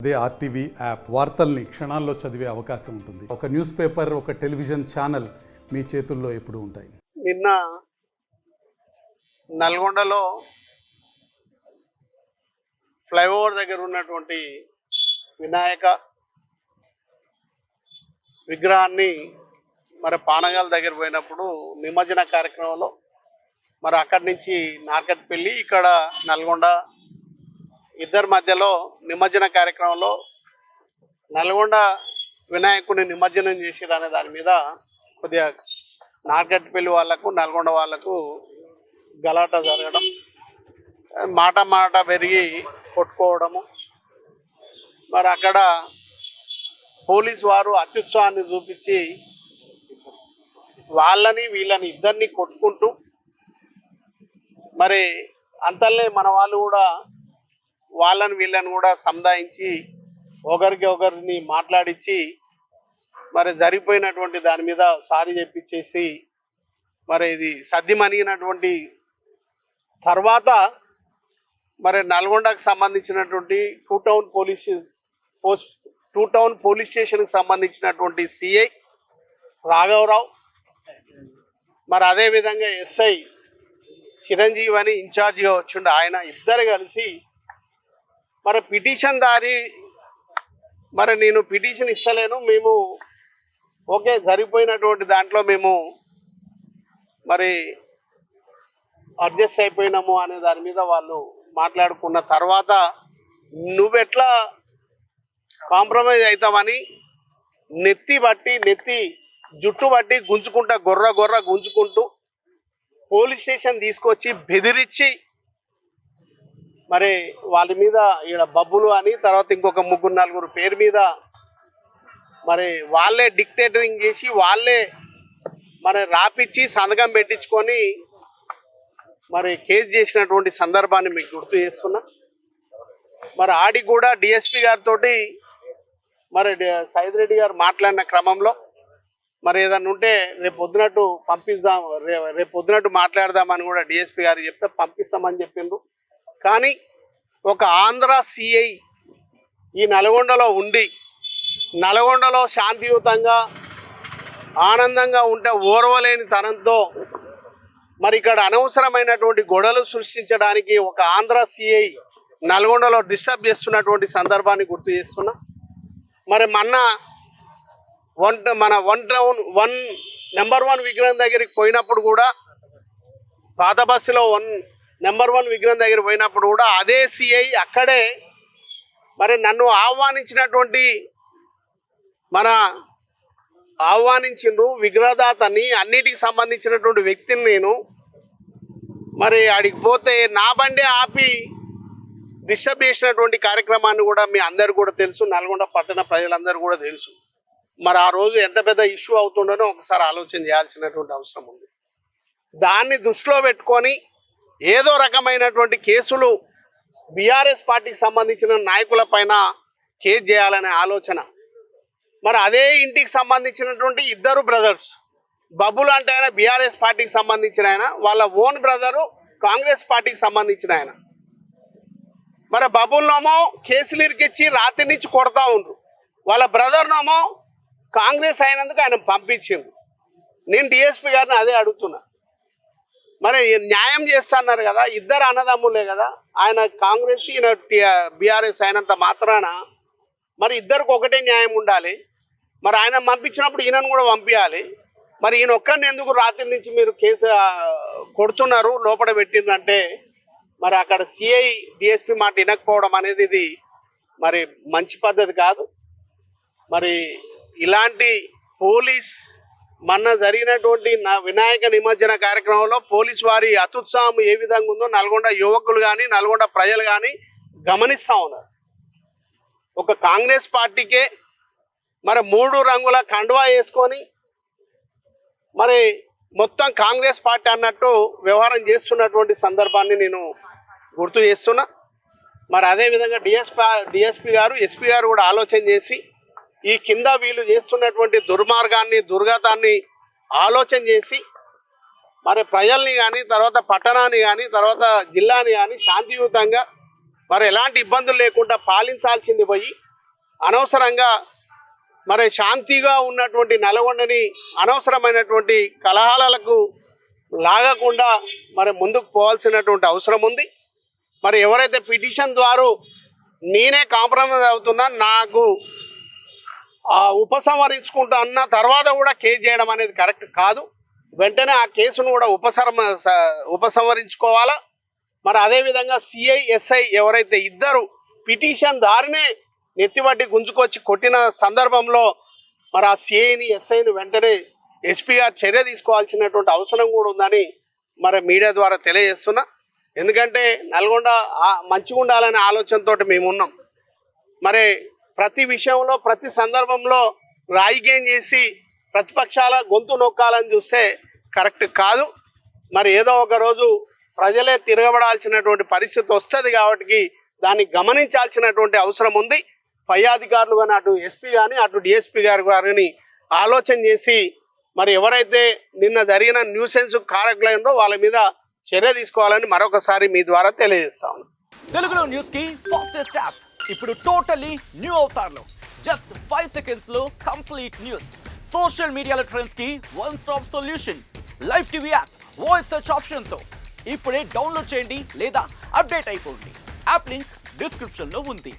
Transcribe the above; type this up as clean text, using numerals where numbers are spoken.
అదే RTV app వార్తల్ని క్షణాల్లో చదివే అవకాశం ఉంటుంది. ఒక న్యూస్ పేపర్, ఒక టెలివిజన్ ఛానల్ మీ చేతుల్లో ఎప్పుడూ ఉంటాయి. నిన్న నల్గొండలో ఫ్లైఓవర్ దగ్గర ఉన్నటువంటి వినాయక విగ్రహాన్ని పానగాల దగ్గర పోయినప్పుడు నిమజ్జన కార్యక్రమంలో అక్కడి నుంచి నార్కట్పల్లి ఇక్కడ నల్గొండ ఇద్దరి మధ్యలో నిమజ్జన కార్యక్రమంలో నల్గొండ వినాయకుడిని నిమజ్జనం చేసేదనే దాని మీద కొద్దిగా నార్కట్పల్లి వాళ్లకు నల్గొండ వాళ్లకు గలాట జరగడం, మాట పెరిగి కొట్టుకోవడము. అక్కడ పోలీసు వారు అత్యుత్సాహాన్ని చూపించి వాళ్ళని వీళ్ళని ఇద్దరిని కొట్టుకుంటూ అంతల్లే మన వాళ్ళు కూడా వాళ్ళని వీళ్ళని కూడా సముదాయించి ఒకరిని మాట్లాడించి జరిగిపోయినటువంటి దాని మీద సారీ చెప్పించేసి ఇది సద్దిమణిగినటువంటి తర్వాత నల్గొండకు సంబంధించినటువంటి టూ టౌన్ పోలీస్ స్టేషన్కి సంబంధించినటువంటి సిఐ రాఘవరావు, అదేవిధంగా ఎస్ఐ చిరంజీవి అని ఇన్ఛార్జిగా వచ్చిండు ఆయన, ఇద్దరు కలిసి పిటిషన్ దారి నేను పిటిషన్ ఇస్తలేను, మేము ఓకే జరిగిపోయినటువంటి దాంట్లో మేము అడ్జస్ట్ అయిపోయినాము అనే దాని మీద వాళ్ళు మాట్లాడుకున్న తర్వాత నువ్వెట్లా కాంప్రమైజ్ అవుతామని నెత్తి జుట్టు బట్టి గుంజుకుంటా గొర్ర గుంజుకుంటూ పోలీస్ స్టేషన్ తీసుకొచ్చి బెదిరించి వాళ్ళ మీద ఈడ బబ్బులు అని తర్వాత ఇంకొక 3-4 పేరు మీద వాళ్ళే డిక్టేటరింగ్ చేసి వాళ్ళే రాపిచ్చి సంతకం పెట్టించుకొని కేసు చేసినటువంటి సందర్భాన్ని మీకు గుర్తు చేస్తున్నా. ఆడికి కూడా డిఎస్పీ గారితో సైద్ రెడ్డి గారు మాట్లాడిన క్రమంలో ఏదన్నా ఉంటే రేపు పొద్దునట్టు మాట్లాడదామని కూడా డిఎస్పీ గారు చెప్తే పంపిస్తామని చెప్పిండ్రు. కానీ ఒక ఆంధ్ర సిఐ ఈ నల్గొండలో ఉండి నల్గొండలో శాంతియుతంగా ఆనందంగా ఉంటే ఓర్వలేని తనంతో ఇక్కడ అనవసరమైనటువంటి గొడవలు సృష్టించడానికి ఒక ఆంధ్ర సిఐ నల్గొండలో డిస్టర్బ్ చేస్తున్నటువంటి సందర్భాన్ని గుర్తు చేస్తున్నా. మన నెంబర్ 1 విగ్రహం దగ్గరికి పోయినప్పుడు కూడా పాత బస్సులో నెంబర్ 1 విగ్రహం దగ్గర పోయినప్పుడు కూడా అదే సిఐ అక్కడే నన్ను ఆహ్వానించిండ్రు విగ్రహదాతని, అన్నిటికి సంబంధించినటువంటి వ్యక్తిని నేను ఆడికి పోతే నా బండి ఆపి డిస్టర్బ్ చేసినటువంటి కార్యక్రమాన్ని కూడా మీ అందరు కూడా తెలుసు, నల్గొండ పట్టణ ప్రజలందరూ కూడా తెలుసు. ఆ రోజు ఎంత పెద్ద ఇష్యూ అవుతుండనో ఒకసారి ఆలోచన చేయాల్సినటువంటి అవసరం ఉంది. దాన్ని దృష్టిలో పెట్టుకొని ఏదో రకమైనటువంటి కేసులు బీఆర్ఎస్ పార్టీకి సంబంధించిన నాయకుల పైన కేసు చేయాలనే ఆలోచన. అదే ఇంటికి సంబంధించినటువంటి ఇద్దరు బ్రదర్స్, బబ్బులు అంటే ఆయన బీఆర్ఎస్ పార్టీకి సంబంధించిన ఆయన, వాళ్ళ ఓన్ బ్రదరు కాంగ్రెస్ పార్టీకి సంబంధించిన ఆయన. బబ్బులనేమో కేసులు ఇరికిచ్చి రాత్రి నుంచి కొడతా ఉండ్రు, వాళ్ళ బ్రదర్నేమో కాంగ్రెస్ అయినందుకు ఆయన పంపించిండ్రు. నేను డిఎస్పీ గారిని అదే అడుగుతున్నా, న్యాయం చేస్తున్నారు కదా, ఇద్దరు అన్నదమ్ములే కదా, ఆయన కాంగ్రెస్ ఈయన బీఆర్ఎస్ అయినంత మాత్రాన ఇద్దరికి ఒకటే న్యాయం ఉండాలి. ఆయన పంపించినప్పుడు ఈయనను కూడా పంపించాలి. ఈయన ఒక్కరిని ఎందుకు రాత్రి నుంచి మీరు కేసు కొడుతున్నారు, లోపల పెట్టిందంటే అక్కడ సిఐ డిఎస్పీ మాట వినకపోవడం అనేది ఇది మంచి పద్ధతి కాదు. ఇలాంటి పోలీస్ జరిగినటువంటి వినాయక నిమజ్జన కార్యక్రమంలో పోలీసు వారి అత్యుత్సాహం ఏ విధంగా ఉందో నల్గొండ యువకులు కానీ నల్గొండ ప్రజలు కానీ గమనిస్తూ ఉన్నారు. ఒక కాంగ్రెస్ పార్టీకే 3 రంగుల కండువా వేసుకొని మొత్తం కాంగ్రెస్ పార్టీ అన్నట్టు వ్యవహారం చేస్తున్నటువంటి సందర్భాన్ని నేను గుర్తు చేస్తున్నా. అదేవిధంగా డిఎస్పీ గారు ఎస్పీ గారు కూడా ఆలోచన చేసి ఈ కింద వీళ్ళు చేస్తున్నటువంటి దుర్మార్గాన్ని దుర్గతాన్ని ఆలోచన చేసి ప్రజల్ని కానీ తర్వాత పట్టణాన్ని కానీ తర్వాత జిల్లాని కానీ శాంతియుతంగా ఎలాంటి ఇబ్బందులు లేకుండా పాలించాల్సింది పోయి అనవసరంగా మరి శాంతిగా ఉన్నటువంటి నల్గొండని అనవసరమైనటువంటి కలహాలకు లాగకుండా మరి ముందుకు పోవాల్సినటువంటి అవసరం ఉంది. మరి ఎవరైతే పిటిషన్ ద్వారా నేనే కాంప్రమైజ్ అవుతున్నా, నాకు ఉపసంహరించుకుంటా అన్న తర్వాత కూడా కేసు చేయడం అనేది కరెక్ట్ కాదు. వెంటనే ఆ కేసును కూడా ఉపసంహరించుకోవాలా. మరి అదేవిధంగా సిఐ ఎస్ఐ ఎవరైతే ఇద్దరు పిటిషన్ దారినే నెత్తిబట్టి గుంజుకొచ్చి కొట్టిన సందర్భంలో మరి ఆ సిఐని ఎస్ఐని వెంటనే ఎస్పీ గారు చర్య తీసుకోవాల్సినటువంటి అవసరం కూడా ఉందని మరి మీడియా ద్వారా తెలియజేస్తున్నా. ఎందుకంటే నల్గొండ మంచిగా ఉండాలనే ఆలోచనతో మేము ఉన్నాం. మరి ప్రతి విషయంలో ప్రతి సందర్భంలో రాజకీయం చేసి ప్రతిపక్షాల గొంతు నొక్కాలని చూస్తే కరెక్ట్ కాదు. మరి ఏదో ఒక రోజు ప్రజలే తిరగబడాల్సినటువంటి పరిస్థితి వస్తుంది కాబట్టి దాన్ని గమనించాల్సినటువంటి అవసరం ఉంది. పై అధికారులు కానీ అటు ఎస్పీ కానీ అటు డిఎస్పీ గారు కానీ ఆలోచన చేసి మరి ఎవరైతే నిన్న జరిగిన న్యూసెన్స్ కారకులైందో వాళ్ళ మీద చర్య తీసుకోవాలని మరొకసారి మీ ద్వారా తెలియజేస్తాను. తెలుగులో న్యూస్ కి ఫాస్టెస్ట్ యాప్ ఇప్పుడు టోటలీ న్యూ అవతార్లో జస్ట్ 5 seconds లో కంప్లీట్ న్యూస్. సోషల్ మీడియాలో ట్రెండ్స్ కి one stop solution. Live TV app voice search option తో ఇప్పుడే డౌన్లోడ్ చేయండి లేదా అప్డేట్ అయిపోండి. యాప్ లింక్ డిస్క్రిప్షన్ లో ఉంది.